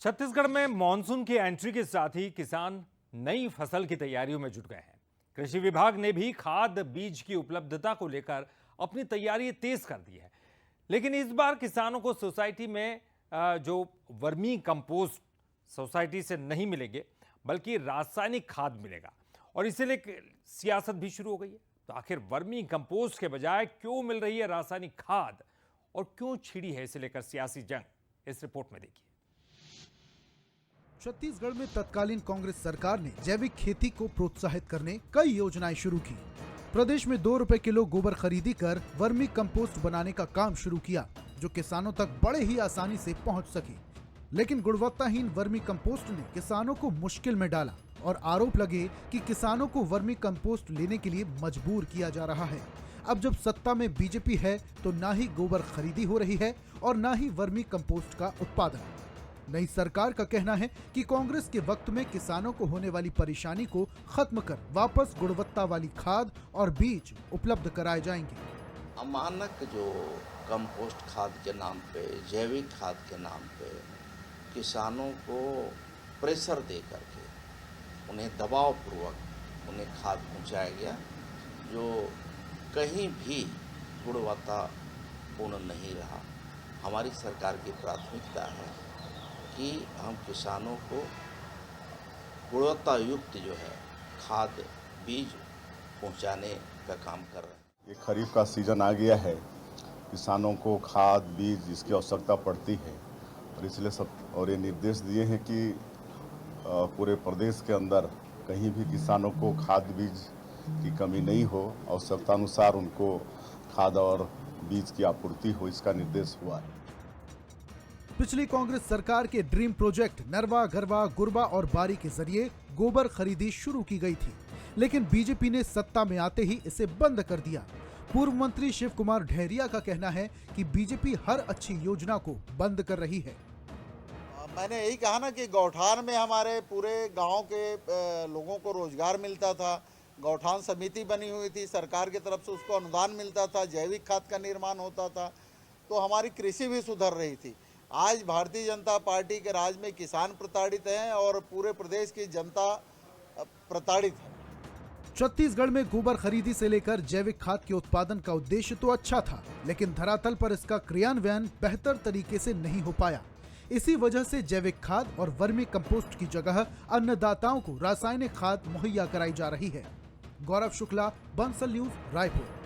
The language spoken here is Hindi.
छत्तीसगढ़ में मानसून की एंट्री के साथ ही किसान नई फसल की तैयारियों में जुट गए हैं। कृषि विभाग ने भी खाद बीज की उपलब्धता को लेकर अपनी तैयारी तेज कर दी है। लेकिन इस बार किसानों को सोसाइटी में जो वर्मी कंपोस्ट सोसाइटी से नहीं मिलेंगे, बल्कि रासायनिक खाद मिलेगा और इसे लेकर सियासत भी शुरू हो गई है। तो आखिर वर्मी कंपोस्ट के बजाय क्यों मिल रही है रासायनिक खाद और क्यों छिड़ी है, इसे लेकर सियासी जंग, इस रिपोर्ट में देखिए। छत्तीसगढ़ में तत्कालीन कांग्रेस सरकार ने जैविक खेती को प्रोत्साहित करने कई योजनाएं शुरू की। प्रदेश में 2 रुपए किलो गोबर खरीदी कर वर्मी कंपोस्ट बनाने का काम शुरू किया, जो किसानों तक बड़े ही आसानी से पहुंच सके। लेकिन गुणवत्ताहीन वर्मी कंपोस्ट ने किसानों को मुश्किल में डाला और आरोप लगे कि किसानों को वर्मी कंपोस्ट लेने के लिए मजबूर किया जा रहा है। अब जब सत्ता में बीजेपी है तो ना ही गोबर खरीदी हो रही है और ना ही वर्मी कंपोस्ट का उत्पादन। नई सरकार का कहना है कि कांग्रेस के वक्त में किसानों को होने वाली परेशानी को खत्म कर वापस गुणवत्ता वाली खाद और बीज उपलब्ध कराए जाएंगे। अमानक जो कंपोस्ट खाद के नाम पे, जैविक खाद के नाम पे किसानों को प्रेशर दे करके उन्हें दबावपूर्वक उन्हें खाद पहुंचाया गया, जो कहीं भी गुणवत्तापूर्ण नहीं रहा। हमारी सरकार की प्राथमिकता है कि हम किसानों को गुणवत्ता युक्त जो है खाद बीज पहुंचाने का काम कर रहे हैं। ये खरीफ का सीज़न आ गया है, किसानों को खाद बीज इसकी आवश्यकता पड़ती है और इसलिए ये निर्देश दिए हैं कि पूरे प्रदेश के अंदर कहीं भी किसानों को खाद बीज की कमी नहीं हो, आवश्यकता अनुसार उनको खाद और बीज की आपूर्ति हो, इसका निर्देश हुआ है। पिछली कांग्रेस सरकार के ड्रीम प्रोजेक्ट नरवा, गरवा, गुरबा और बारी के जरिए गोबर खरीदी शुरू की गई थी, लेकिन बीजेपी ने सत्ता में आते ही इसे बंद कर दिया। पूर्व मंत्री शिव कुमार ढेरिया का कहना है कि बीजेपी हर अच्छी योजना को बंद कर रही है। मैंने यही कहा ना कि गौठान में हमारे पूरे गांव के लोगों को रोजगार मिलता था, गौठान समिति बनी हुई थी, सरकार की तरफ से उसको अनुदान मिलता था, जैविक खाद का निर्माण होता था, तो हमारी कृषि भी सुधर रही थी। आज भारतीय जनता पार्टी के राज में किसान प्रताड़ित हैं और पूरे प्रदेश की जनता प्रताड़ित है। छत्तीसगढ़ में गोबर खरीदी से लेकर जैविक खाद के उत्पादन का उद्देश्य तो अच्छा था, लेकिन धरातल पर इसका क्रियान्वयन बेहतर तरीके से नहीं हो पाया। इसी वजह से जैविक खाद और वर्मी कंपोस्ट की जगह अन्नदाताओं को रासायनिक खाद मुहैया कराई जा रही है। गौरव शुक्ला, बंसल न्यूज, रायपुर।